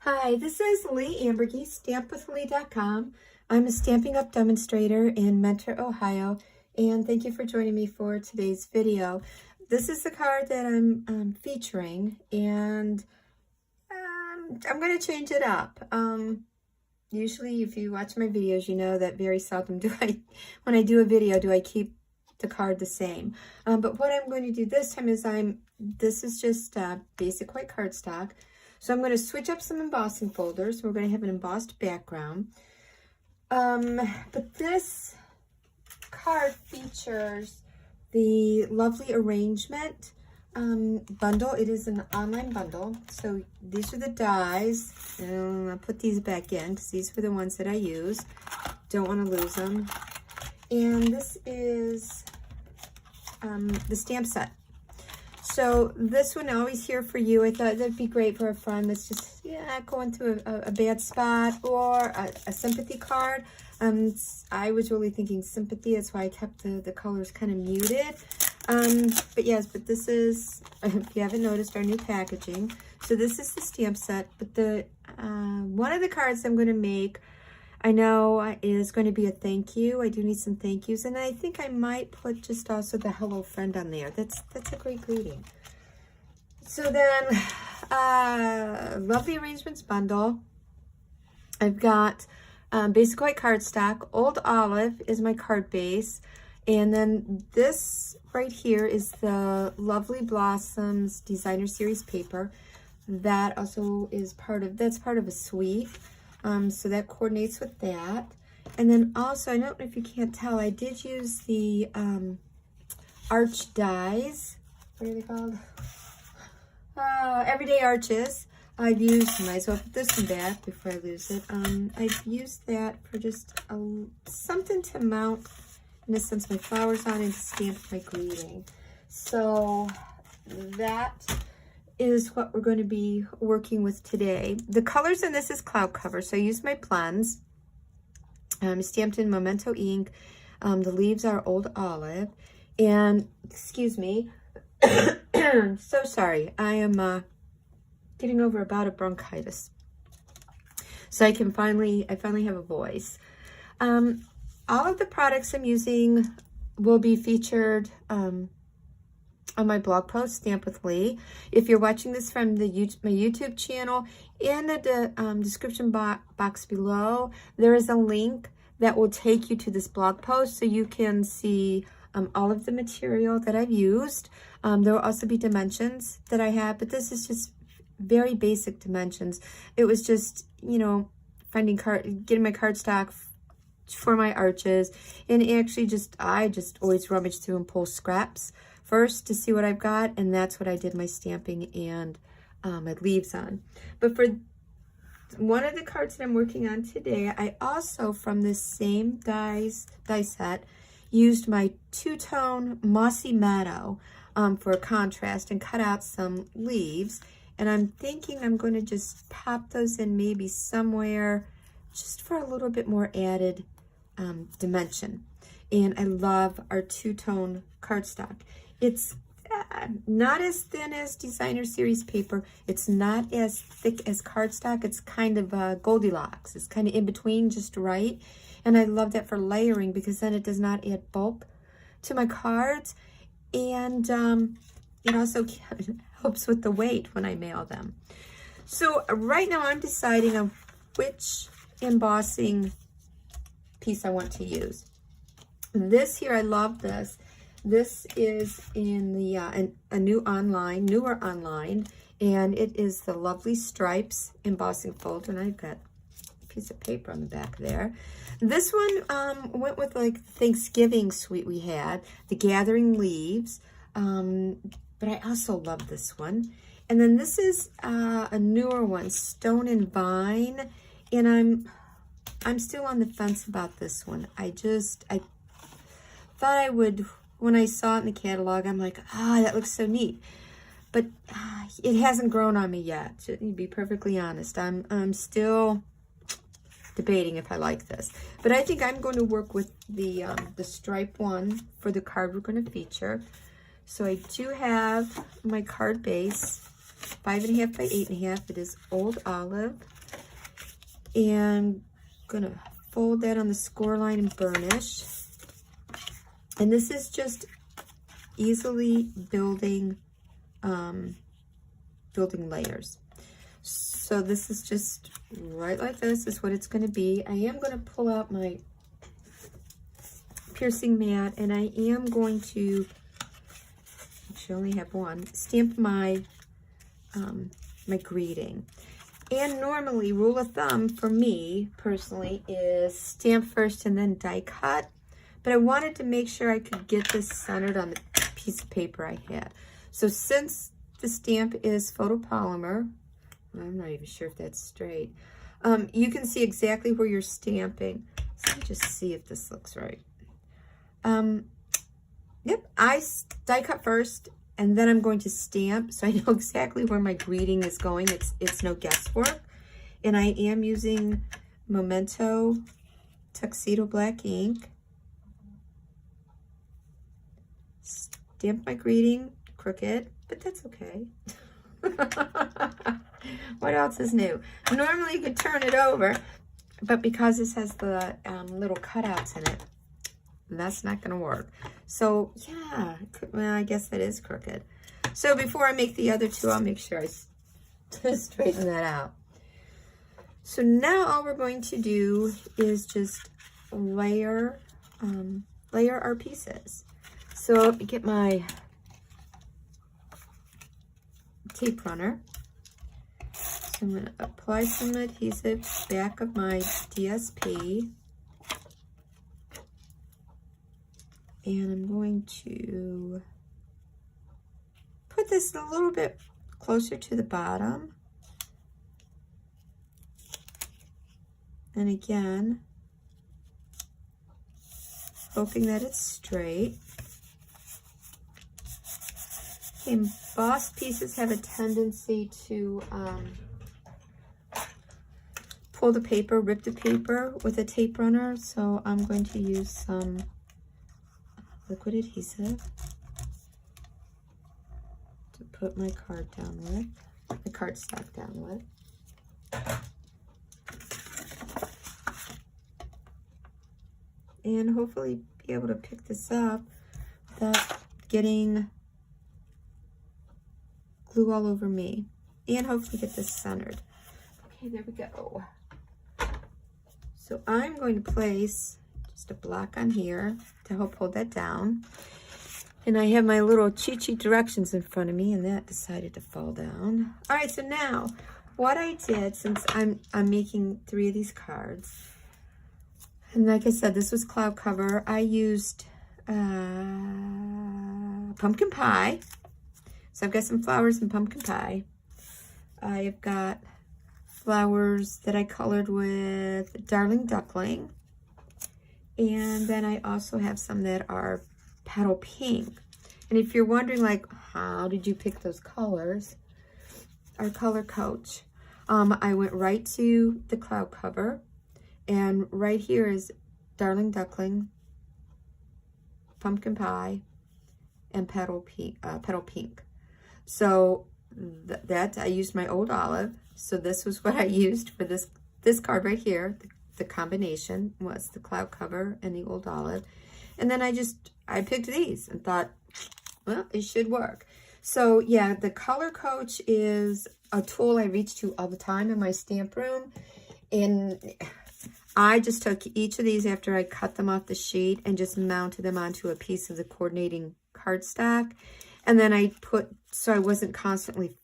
Hi, this is Leigh Ambergy, stampwithleigh.com. I'm a Stampin' Up! Demonstrator in Mentor, Ohio, and thank you for joining me for today's video. This is the card that I'm featuring, and I'm going to change it up. Usually, if you watch my videos, you know that very seldom when I do a video, do I keep the card the same. But what I'm going to do this time is this is just basic white cardstock. So I'm going to switch up some embossing folders. We're going to have an embossed background. But this card features the lovely arrangement bundle. It is an online bundle. So these are the dies. And I'll put these back in because these were the ones that I use. Don't want to lose them. And this is the stamp set. So this one, always here for you. I thought that'd be great for a friend that's just going through a bad spot, or a sympathy card. I was really thinking sympathy. That's why I kept the colors kind of muted. But yes, but this is, if you haven't noticed, our new packaging. So this is the stamp set. But the one of the cards I'm going to make, I know, is going to be a thank you. I do need some thank yous, and I think I might put just also the hello friend on there. That's a great greeting. So then, lovely arrangements bundle. I've got basic white cardstock. Old Olive is my card base, and then this right here is the Lovely Blossoms Designer Series paper. That also is part of a suite. So that coordinates with that. And then also, I don't know if you can't tell, I did use the arch dies. What are they called? Everyday Arches. I've used, might as well put this one back before I lose it. I've used that for just something to mount, in a sense, my flowers on and to stamp my greeting. So that is what we're going to be working with today. The colors in this is cloud cover, so I used my blends. Stamped in Memento ink. The leaves are Old Olive. And, excuse me, so sorry. I am getting over a bout of bronchitis. So I finally have a voice. All of the products I'm using will be featured on my blog post, Stamp with Leigh. If you're watching this from my YouTube channel, in the description box below, there is a link that will take you to this blog post so you can see all of the material that I've used. There will also be dimensions that I have, but this is just very basic dimensions. It was just, getting my cardstock for my arches, and actually I just always rummage through and pull scraps first to see what I've got, and that's what I did my stamping and my leaves on. But for one of the cards that I'm working on today, I also, from this same die set, used my two-tone Mossy Meadow for a contrast and cut out some leaves. And I'm thinking I'm going to just pop those in maybe somewhere just for a little bit more added dimension. And I love our two-tone cardstock. It's not as thin as Designer Series paper. It's not as thick as cardstock. It's kind of Goldilocks. It's kind of in between, just right. And I love that for layering because then it does not add bulk to my cards. And it also helps with the weight when I mail them. So right now I'm deciding on which embossing piece I want to use. This here, I love this. This is in the a newer online, and it is the Lovely Stripes embossing folder, and I've got a piece of paper on the back there. This one went with like Thanksgiving suite we had, the Gathering Leaves, but I also love this one. And then this is a newer one, Stone and Vine, and I'm still on the fence about this one. I thought I would. When I saw it in the catalog, I'm like, that looks so neat. But it hasn't grown on me yet, to be perfectly honest. I'm still debating if I like this. But I think I'm going to work with the stripe one for the card we're going to feature. So I do have my card base, 5.5 by 8.5. It is Old Olive. And I'm gonna fold that on the score line and burnish. And this is just easily building layers. So this is just right like this is what it's going to be. I am going to pull out my piercing mat, and I am going to, actually only have one, stamp my my greeting. And normally, rule of thumb for me personally is stamp first and then die cut. But I wanted to make sure I could get this centered on the piece of paper I had. So since the stamp is photopolymer, I'm not even sure if that's straight, you can see exactly where you're stamping. So let me just see if this looks right. Yep, I die cut first, and then I'm going to stamp, so I know exactly where my greeting is going. It's no guesswork. And I am using Memento Tuxedo Black ink. Stamp my greeting crooked, but that's okay. What else is new? Normally you could turn it over, but because this has the little cutouts in it, that's not going to work. So yeah, well, I guess that is crooked. So before I make the other two, I'll make sure I straighten that out. So now all we're going to do is just layer our pieces. So let me get my tape runner. So I'm going to apply some adhesive back of my DSP. And I'm going to put this a little bit closer to the bottom. And again, hoping that it's straight. Embossed pieces have a tendency to pull the paper, rip the paper with a tape runner. So I'm going to use some liquid adhesive to put my card down with, the cardstock down with. And hopefully be able to pick this up without getting glue all over me. And hopefully get this centered. Okay, there we go. So I'm going to place just a block on here to help hold that down. And I have my little cheat sheet directions in front of me, and that decided to fall down. All right, so now what I did, since I'm making 3 of these cards, and like I said, this was cloud cover, I used pumpkin pie. So I've got some flowers and pumpkin pie. I've got flowers that I colored with Darling Duckling. And then I also have some that are petal pink. And if you're wondering, like, how did you pick those colors? Our color coach. I went right to the cloud cover. And right here is Darling Duckling, pumpkin pie, and petal pink. So that I used my old olive. So this was what I used for this card right here. The combination was the cloud cover and the old olive. And then I picked these and thought, well, it should work. So yeah, the color coach is a tool I reach to all the time in my stamp room. And I just took each of these after I cut them off the sheet and just mounted them onto a piece of the coordinating cardstock. And then I so I wasn't constantly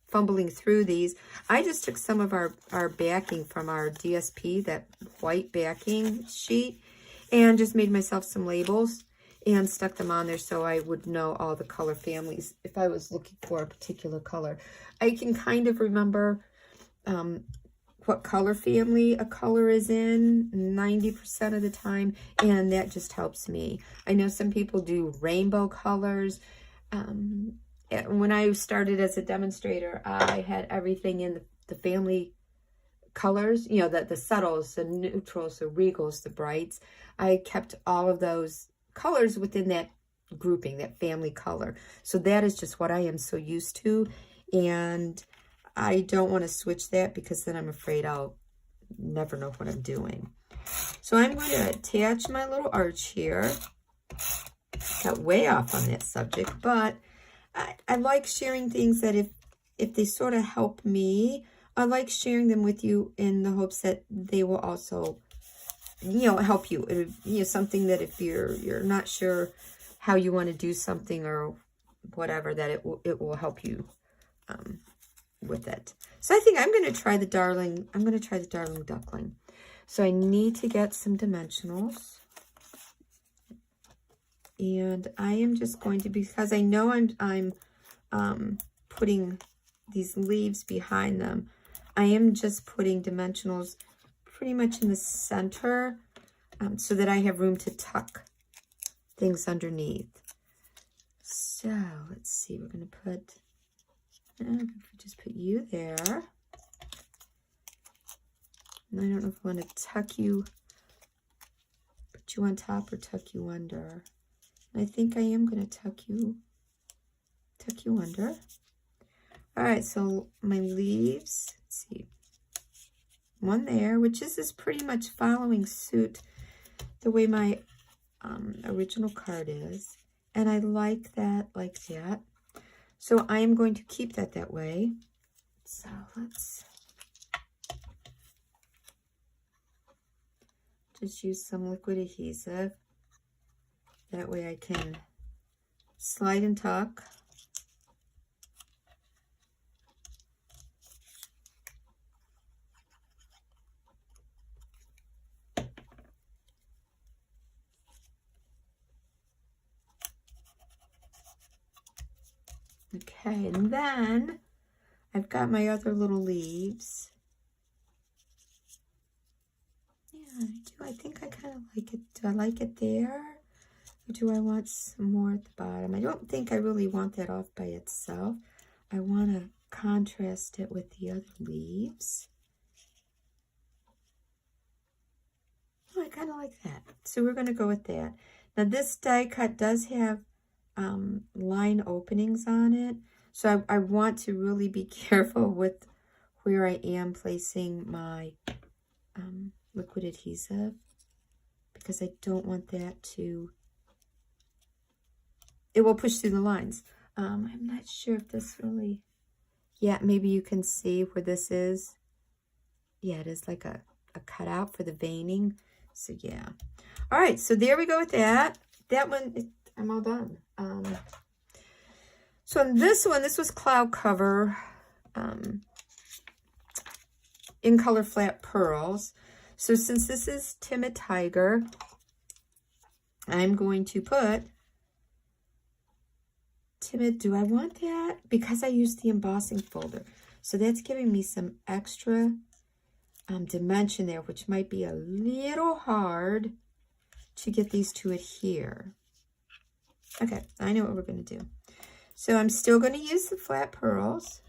fumbling through these, I just took some of our backing from our DSP, that white backing sheet, and just made myself some labels and stuck them on there so I would know all the color families if I was looking for a particular color. I can kind of remember what color family a color is in 90% of the time, and that just helps me. I know some people do rainbow colors. When I started as a demonstrator, I had everything in the family colors, you know, the subtles, the neutrals, the regals, the brights. I kept all of those colors within that grouping, that family color. So that is just what I am so used to. And I don't want to switch that because then I'm afraid I'll never know what I'm doing. So I'm going to attach my little arch here. Got way off on that subject, but I like sharing things that if they sort of help me, I like sharing them with you in the hopes that they will also, you know, help you. You know, something that if you're not sure how you want to do something or whatever, that it will help you with it. So I think I'm going to try the darling. I'm going to try the darling duckling. So I need to get some dimensionals. And I am just going to, because I know I'm putting these leaves behind them, I am just putting dimensionals pretty much in the center so that I have room to tuck things underneath. So let's see, we're going to put, just put you there. And I don't know if I want to tuck you, put you on top or tuck you under. I think I am going to tuck you under. All right, so my leaves, let's see, one there, which is pretty much following suit the way my original card is. And I like that like that. So I am going to keep that way. So let's just use some liquid adhesive. That way I can slide and tuck. Okay, and then I've got my other little leaves. Yeah, I do. I think I kind of like it. Do I like it there? Or do I want some more at the bottom? I don't think I really want that off by itself. I want to contrast it with the other leaves. Oh, I kind of like that. So we're going to go with that. Now this die cut does have line openings on it. So I want to really be careful with where I am placing my liquid adhesive, because I don't want that to, it will push through the lines. I'm not sure if this really, yeah, maybe you can see where this is. Yeah, it is like a cutout for the veining. So yeah. All right, so there we go with that. That one, I'm all done. So on this one, this was Cloud Cover in Color Flat Pearls. So since this is Timid Tiger, I'm going to put Timid. Do I want that? Because I used the embossing folder. So that's giving me some extra dimension there, which might be a little hard to get these to adhere. Okay, I know what we're going to do. So I'm still going to use the flat pearls,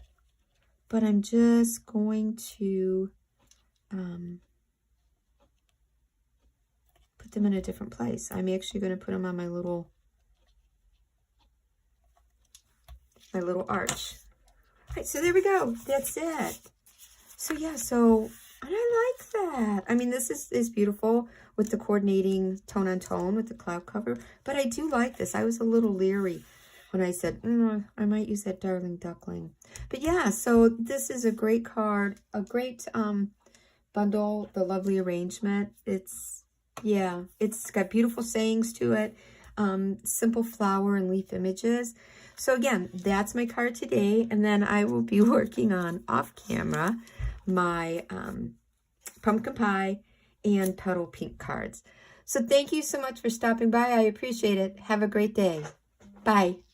but I'm just going to put them in a different place. I'm actually going to put them on my little arch. All right, so there we go. That's it. So yeah, so I like that. I mean, this is beautiful with the coordinating tone on tone with the cloud cover, but I do like this. I was a little leery when I said, I might use that darling duckling. But yeah, so this is a great card, a great bundle, the lovely arrangement. It's got beautiful sayings to it, simple flower and leaf images. So again, that's my card today, and then I will be working on off camera my pumpkin pie and petal pink cards. So thank you so much for stopping by. I appreciate it. Have a great day. Bye.